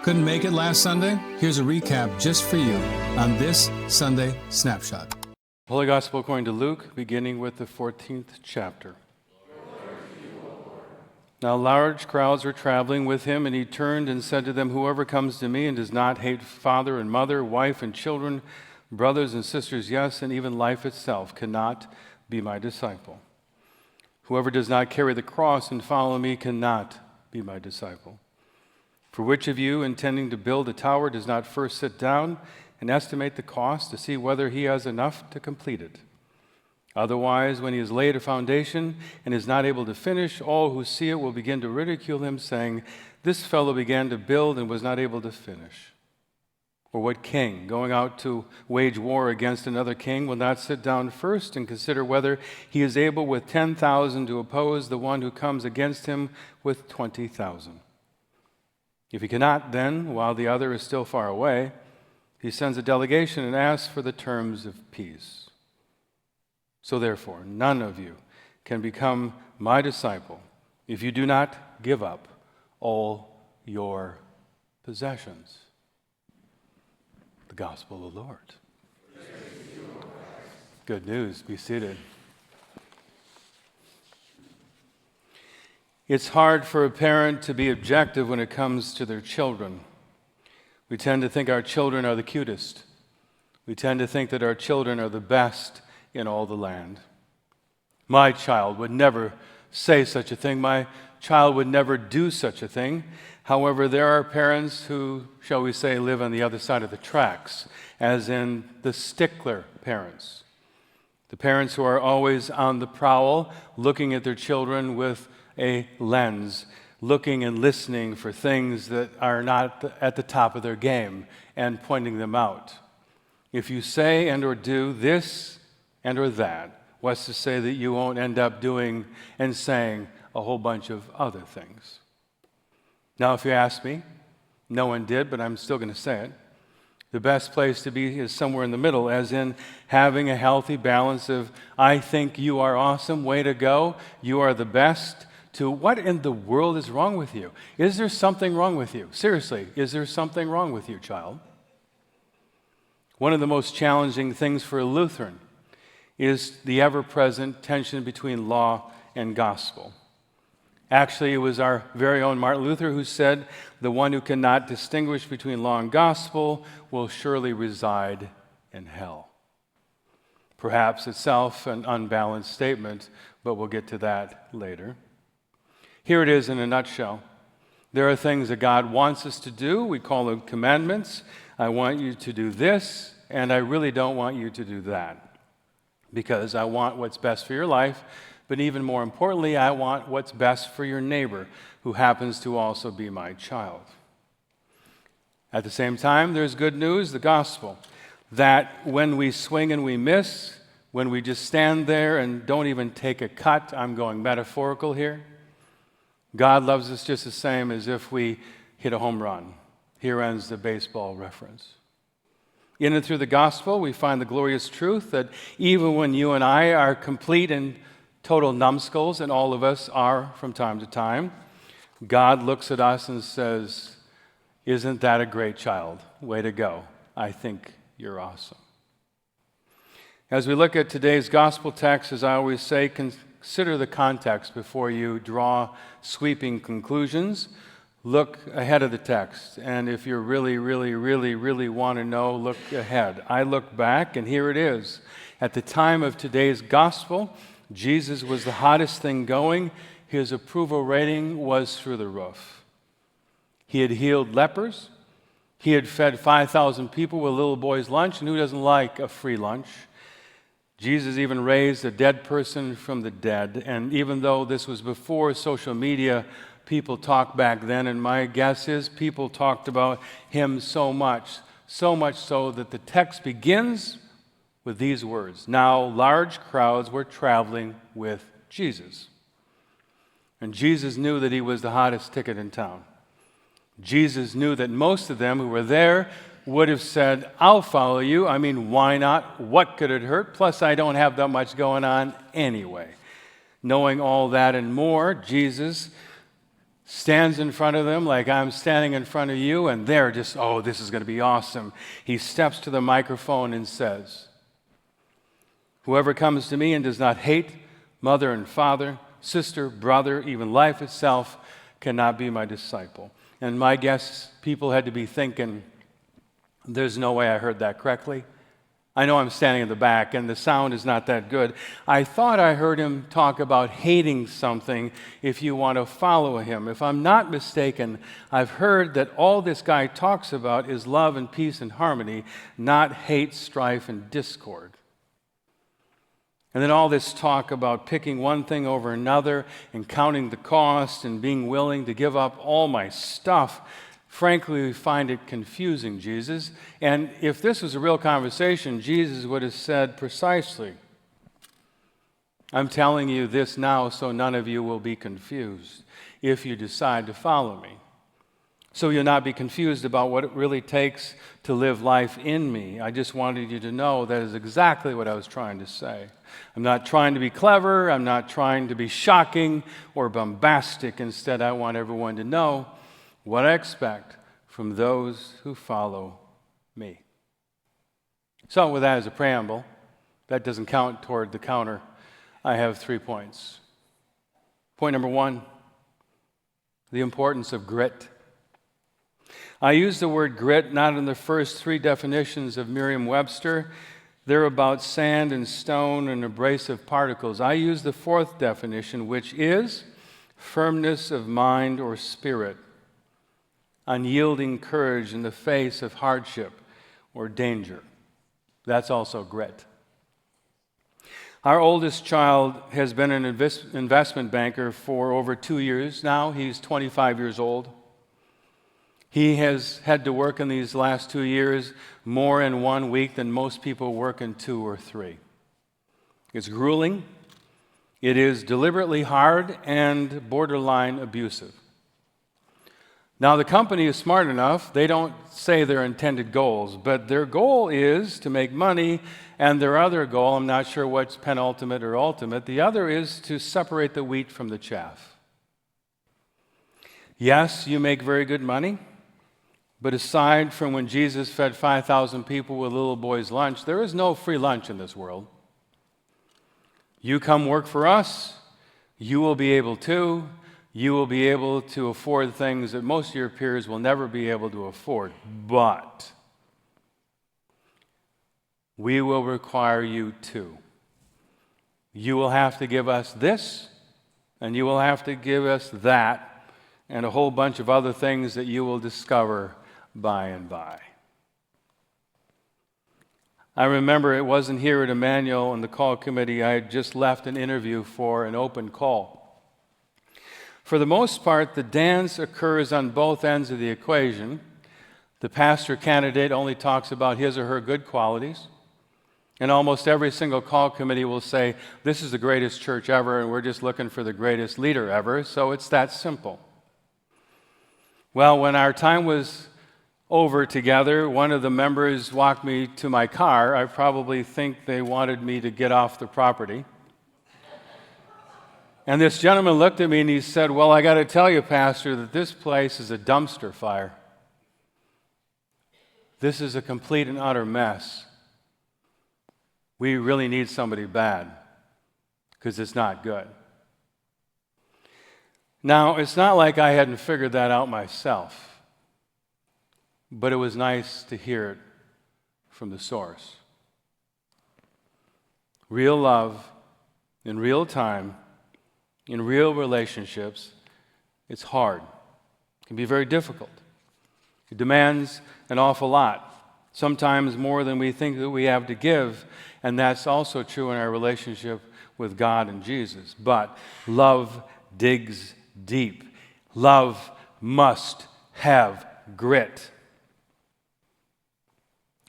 Couldn't make it last Sunday? Here's a recap just for you on this Sunday Snapshot. Holy Gospel according to Luke, beginning with the 14th chapter. Now large crowds were traveling with him, and he turned and said to them, "Whoever comes to me and does not hate father and mother, wife and children, brothers and sisters, yes, and even life itself, cannot be my disciple. Whoever does not carry the cross and follow me cannot be my disciple. For which of you, intending to build a tower, does not first sit down and estimate the cost to see whether he has enough to complete it? Otherwise, when he has laid a foundation and is not able to finish, all who see it will begin to ridicule him, saying, 'This fellow began to build and was not able to finish.' Or what king, going out to wage war against another king, will not sit down first and consider whether he is able with 10,000 to oppose the one who comes against him with 20,000? If he cannot, then, while the other is still far away, he sends a delegation and asks for the terms of peace. So therefore, none of you can become my disciple if you do not give up all your possessions." The Gospel of the Lord. Good news. Be seated. It's hard for a parent to be objective when it comes to their children. We tend to think our children are the cutest. We tend to think that our children are the best in all the land. My child would never say such a thing. My child would never do such a thing. However, there are parents who, shall we say, live on the other side of the tracks, as in the stickler parents. The parents who are always on the prowl, looking at their children with a lens, looking and listening for things that are not at the top of their game and pointing them out. If you say and or do this and or that, what's to say that you won't end up doing and saying a whole bunch of other things? Now, if you ask me, no one did, but I'm still going to say it. The best place to be is somewhere in the middle, as in having a healthy balance of, I think you are awesome, way to go, you are the best, to what in the world is wrong with you? Is there something wrong with you? Seriously, is there something wrong with you, child? One of the most challenging things for a Lutheran is the ever-present tension between law and gospel. Actually, it was our very own Martin Luther who said, "The one who cannot distinguish between law and gospel will surely reside in hell." Perhaps itself an unbalanced statement, but we'll get to that later. Here it is in a nutshell. There are things that God wants us to do. We call them commandments. I want you to do this, and I really don't want you to do that, because I want what's best for your life, but even more importantly, I want what's best for your neighbor, who happens to also be my child. At the same time, there's good news, the gospel, that when we swing and we miss, when we just stand there and don't even take a cut, I'm going metaphorical here, God loves us just the same as if we hit a home run. Here ends the baseball reference. In and through the gospel, we find the glorious truth that even when you and I are complete and total numbskulls, and all of us are from time to time, God looks at us and says, "Isn't that a great child? Way to go. I think you're awesome." As we look at today's gospel text, as I always say, consider the context before you draw sweeping conclusions. Look ahead of the text, and if you really want to know, look ahead. I look back, and here it is. At the time of today's gospel, Jesus was the hottest thing going. His approval rating was through the roof. He had healed lepers. He had fed 5,000 people with a little boy's lunch, and who doesn't like a free lunch? Jesus even raised a dead person from the dead, and even though this was before social media, people talked back then, and my guess is people talked about him so much so that the text begins with these words. Now large crowds were traveling with Jesus. And Jesus knew that he was the hottest ticket in town. Jesus knew that most of them who were there would have said, "I'll follow you. I mean, why not? What could it hurt? Plus, I don't have that much going on anyway." Knowing all that and more, Jesus stands in front of them like I'm standing in front of you, and they're just, oh, this is going to be awesome. He steps to the microphone and says, "Whoever comes to me and does not hate mother and father, sister, brother, even life itself, cannot be my disciple." And my guess, people had to be thinking, there's no way I heard that correctly. I know I'm standing in the back, and the sound is not that good. I thought I heard him talk about hating something if you want to follow him. If I'm not mistaken, I've heard that all this guy talks about is love and peace and harmony, not hate, strife, and discord. And then all this talk about picking one thing over another and counting the cost and being willing to give up all my stuff. Frankly, we find it confusing, Jesus. And if this was a real conversation, Jesus would have said precisely, "I'm telling you this now so none of you will be confused if you decide to follow me. So you'll not be confused about what it really takes to live life in me. I just wanted you to know that is exactly what I was trying to say. I'm not trying to be clever. I'm not trying to be shocking or bombastic. Instead, I want everyone to know what I expect from those who follow me." So with that as a preamble, that doesn't count toward the counter. I have 3 points. Point number 1, the importance of grit. I use the word grit not in the first 3 definitions of Merriam-Webster. They're about sand and stone and abrasive particles. I use the 4th definition, which is firmness of mind or spirit, unyielding courage in the face of hardship or danger. That's also grit. Our oldest child has been an investment banker for over 2 years now. He's 25 years old. He has had to work in these last 2 years more in 1 week than most people work in 2 or 3. It's grueling. It is deliberately hard and borderline abusive. Now, the company is smart enough. They don't say their intended goals, but their goal is to make money, and their other goal, I'm not sure what's penultimate or ultimate, the other is to separate the wheat from the chaff. Yes, you make very good money. But aside from when Jesus fed 5,000 people with a little boy's lunch, there is no free lunch in this world. You come work for us, you will be able to afford things that most of your peers will never be able to afford. But we will require you to. You will have to give us this, and you will have to give us that, and a whole bunch of other things that you will discover by and by. I remember it wasn't here at Emmanuel in the call committee. I had just left an interview for an open call. For the most part, the dance occurs on both ends of the equation. The pastor candidate only talks about his or her good qualities. And almost every single call committee will say, "This is the greatest church ever, and we're just looking for the greatest leader ever." So it's that simple. Well, when our time was over together, one of the members walked me to my car. I probably think they wanted me to get off the property. And this gentleman looked at me and he said, "Well, I got to tell you, Pastor, that this place is a dumpster fire. This is a complete and utter mess. We really need somebody bad because it's not good." Now, it's not like I hadn't figured that out myself. But it was nice to hear it from the source. Real love, in real time, in real relationships, it's hard. It can be very difficult. It demands an awful lot, sometimes more than we think that we have to give, and that's also true in our relationship with God and Jesus. But love digs deep. Love must have grit.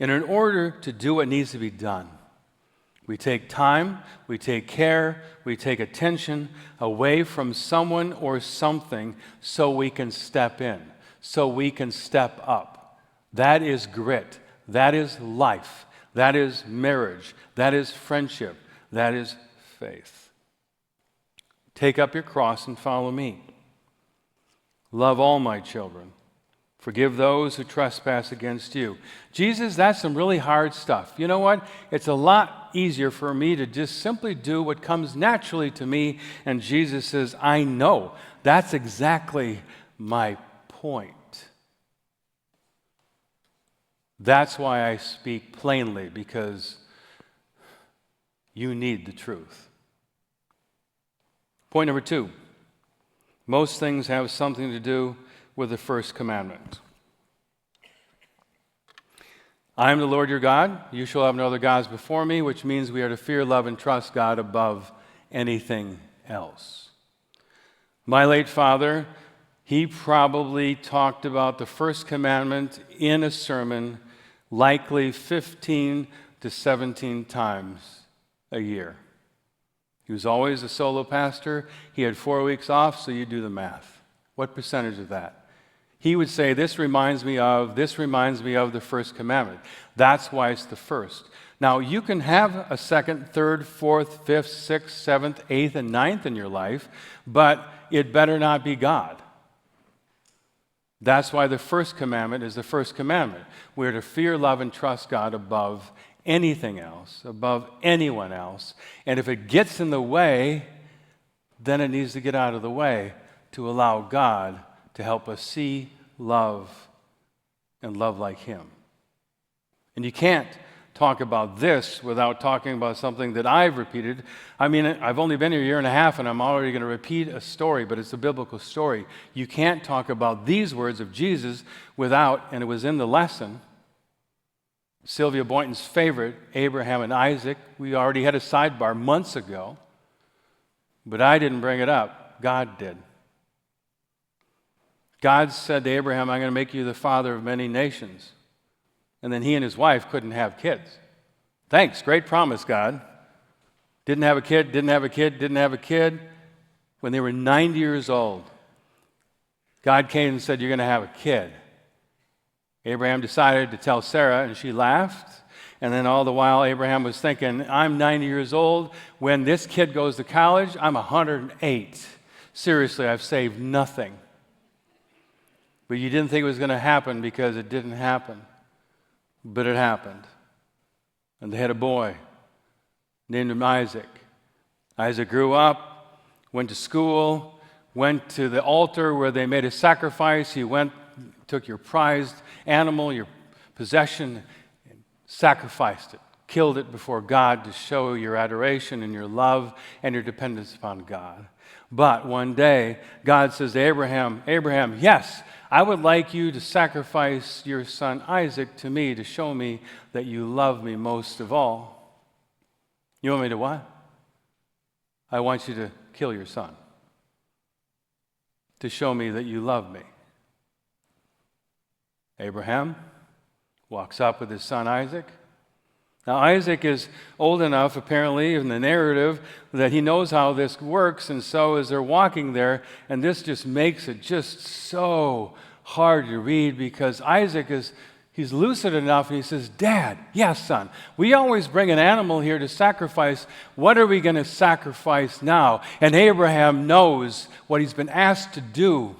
And in order to do what needs to be done, we take time, we take care, we take attention away from someone or something so we can step in, so we can step up. That is grit. That is life. That is marriage. That is friendship. That is faith. Take up your cross and follow me. Love all my children. Forgive those who trespass against you. Jesus, that's some really hard stuff. You know what? It's a lot easier for me to just simply do what comes naturally to me. And Jesus says, I know. That's exactly my point. That's why I speak plainly, because you need the truth. Point number 2. Most things have something to do with the first commandment. I am the Lord your God. You shall have no other gods before me, which means we are to fear, love, and trust God above anything else. My late father, he probably talked about the first commandment in a sermon likely 15 to 17 times a year. He was always a solo pastor. He had 4 weeks off, so you do the math. What percentage of that? He would say, this reminds me of the first commandment. That's why it's the first. Now, you can have a second, third, fourth, fifth, sixth, seventh, eighth, and ninth in your life, but it better not be God. That's why the first commandment is the first commandment. We're to fear, love, and trust God above anything else, above anyone else. And if it gets in the way, then it needs to get out of the way to allow God to help us see, love, and love like Him. And you can't talk about this without talking about something that I've repeated. I mean, I've only been here a year and a half, and I'm already going to repeat a story, but it's a biblical story. You can't talk about these words of Jesus without, and it was in the lesson, Sylvia Boynton's favorite, Abraham and Isaac. We already had a sidebar months ago, but I didn't bring it up. God did. God said to Abraham, I'm going to make you the father of many nations. And then he and his wife couldn't have kids. Thanks, great promise, God. Didn't have a kid. When they were 90 years old, God came and said, you're going to have a kid. Abraham decided to tell Sarah, and she laughed. And then all the while, Abraham was thinking, I'm 90 years old. When this kid goes to college, I'm 108. Seriously, I've saved nothing. But you didn't think it was going to happen because it didn't happen. But it happened. And they had a boy, named him Isaac. Isaac grew up, went to school, went to the altar where they made a sacrifice. He went, took your prized animal, your possession, and sacrificed it, killed it before God to show your adoration and your love and your dependence upon God. But one day, God says to Abraham, Abraham, yes, I would like you to sacrifice your son Isaac to me to show me that you love me most of all. You want me to what? I want you to kill your son to show me that you love me. Abraham walks up with his son Isaac. Now, Isaac is old enough, apparently, in the narrative, that he knows how this works, and so as they're walking there, and this just makes it just so hard to read, because Isaac he's lucid enough, and he says, Dad, yes, son, we always bring an animal here to sacrifice. What are we going to sacrifice now? And Abraham knows what he's been asked to do.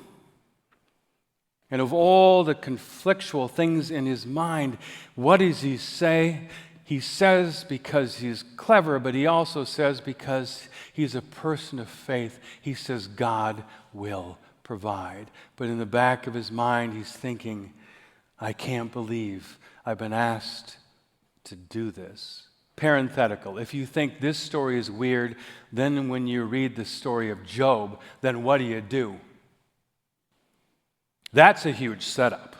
And of all the conflictual things in his mind, what does he say? He says because he's clever, but he also says because he's a person of faith. He says, God will provide. But in the back of his mind, he's thinking, I can't believe I've been asked to do this. Parenthetical. If you think this story is weird, then when you read the story of Job, then what do? That's a huge setup.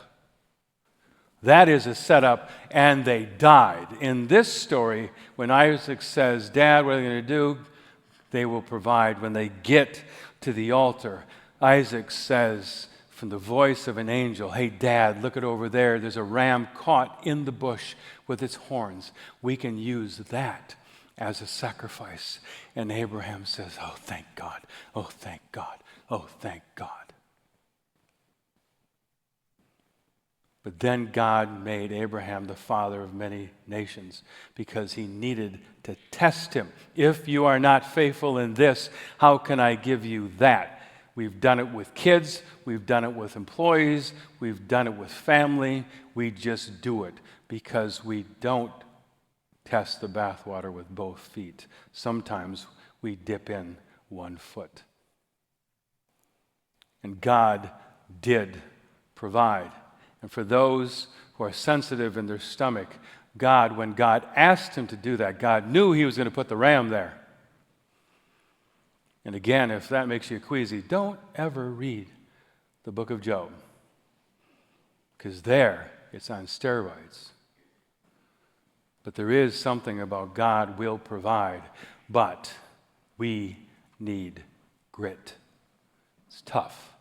That is a setup, and they died. In this story, when Isaac says, Dad, what are they going to do? They will provide. When they get to the altar, Isaac says from the voice of an angel, hey, Dad, look it over there. There's a ram caught in the bush with its horns. We can use that as a sacrifice. And Abraham says, oh, thank God. Oh, thank God. Oh, thank God. But then God made Abraham the father of many nations because he needed to test him. If you are not faithful in this, how can I give you that? We've done it with kids. We've done it with employees. We've done it with family. We just do it because we don't test the bathwater with both feet. Sometimes we dip in one foot. And God did provide. And for those who are sensitive in their stomach, God, when God asked him to do that, God knew he was going to put the ram there. And again, if that makes you queasy, don't ever read the book of Job, because there it's on steroids. But there is something about God will provide, but we need grit. It's tough.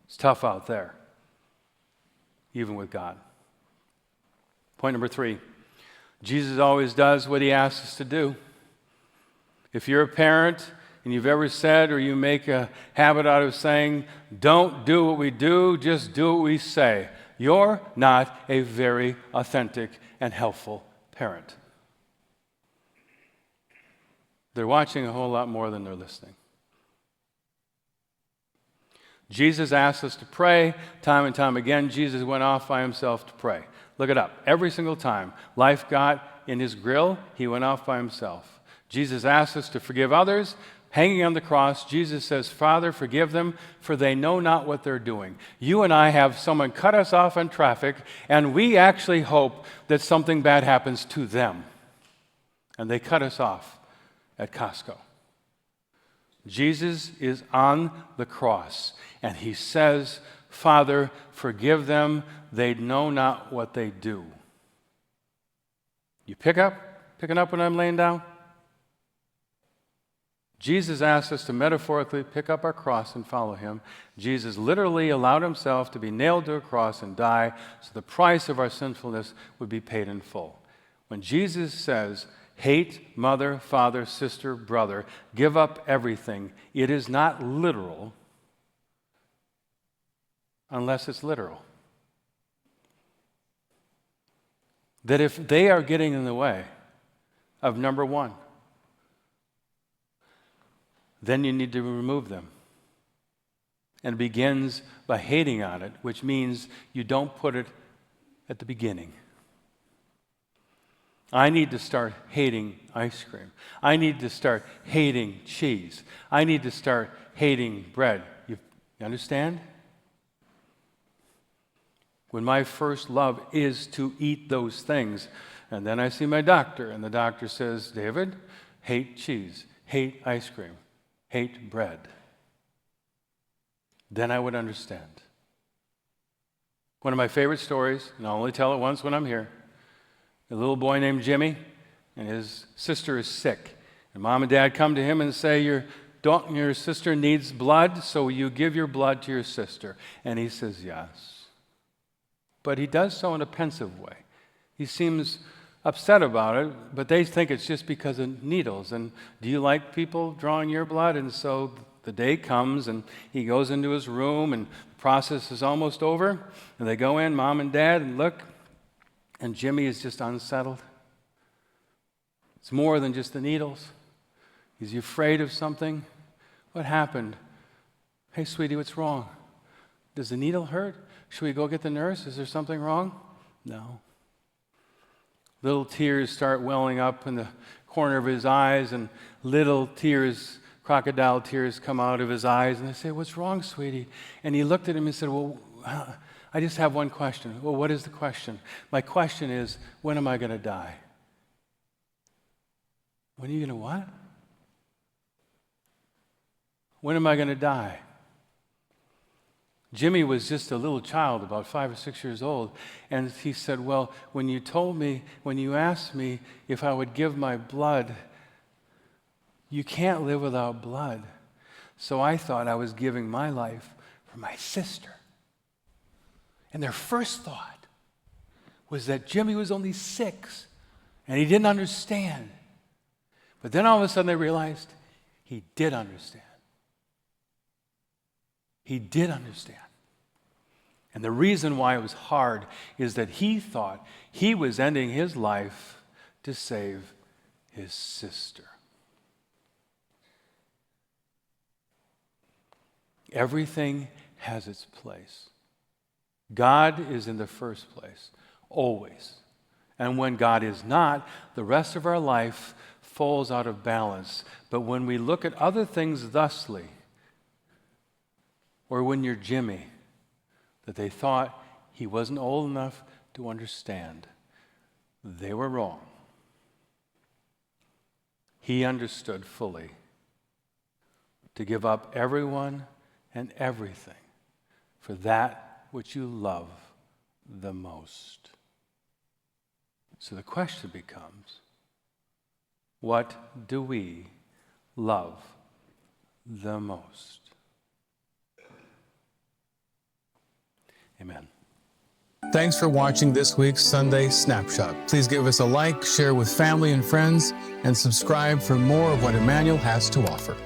It's tough out there, even with God. Point number 3, Jesus always does what he asks us to do. If you're a parent and you've ever said, or you make a habit out of saying, don't do what we do, just do what we say, you're not a very authentic and helpful parent. They're watching a whole lot more than they're listening. Jesus asked us to pray time and time again. Jesus went off by himself to pray. Look it up. Every single time life got in his grill, he went off by himself. Jesus asked us to forgive others. Hanging on the cross, Jesus says, Father, forgive them, for they know not what they're doing. You and I have someone cut us off in traffic, and we actually hope that something bad happens to them. And they cut us off at Costco. Jesus is on the cross, and he says, Father, forgive them, they know not what they do. You picking up when I'm laying down? Jesus asked us to metaphorically pick up our cross and follow him. Jesus literally allowed himself to be nailed to a cross and die so the price of our sinfulness would be paid in full. When Jesus says, hate mother, father, sister, brother, give up everything, it is not literal unless it's literal. That if they are getting in the way of number one, then you need to remove them. And it begins by hating on it, which means you don't put it at the beginning. I need to start hating ice cream. I need to start hating cheese. I need to start hating bread. You understand? When my first love is to eat those things, and then I see my doctor, and the doctor says, David, hate cheese, hate ice cream, hate bread. Then I would understand. One of my favorite stories, and I'll only tell it once when I'm here, a little boy named Jimmy, and his sister is sick. And mom and dad come to him and say, your sister needs blood, so will you give your blood to your sister? And he says, yes. But he does so in a pensive way. He seems upset about it, but they think it's just because of needles. And do you like people drawing your blood? And so the day comes, and he goes into his room, and the process is almost over. And they go in, mom and dad, and look, and Jimmy is just unsettled. It's more than just the needles. He's afraid of something. What happened? Hey, sweetie, what's wrong? Does the needle hurt? Should we go get the nurse? Is there something wrong? No. Little tears start welling up in the corner of his eyes, and little tears, crocodile tears, come out of his eyes. And they say, what's wrong, sweetie? And he looked at him and said, well, I just have one question. Well, what is the question? My question is, when am I going to die? When are you going to what? When am I going to die? Jimmy was just a little child, about 5 or 6 years old, and he said, well, when you asked me if I would give my blood, you can't live without blood. So I thought I was giving my life for my sister. And their first thought was that Jimmy was only 6, and he didn't understand. But then all of a sudden they realized he did understand. He did understand. And the reason why it was hard is that he thought he was ending his life to save his sister. Everything has its place. God is in the first place, always. And when God is not, the rest of our life falls out of balance. But when we look at other things thusly, or when you're Jimmy, that they thought he wasn't old enough to understand, they were wrong. He understood fully to give up everyone and everything for that which you love the most. So the question becomes, what do we love the most? Amen. Thanks for watching this week's Sunday Snapshot. Please give us a like, share with family and friends, and subscribe for more of what Emmanuel has to offer.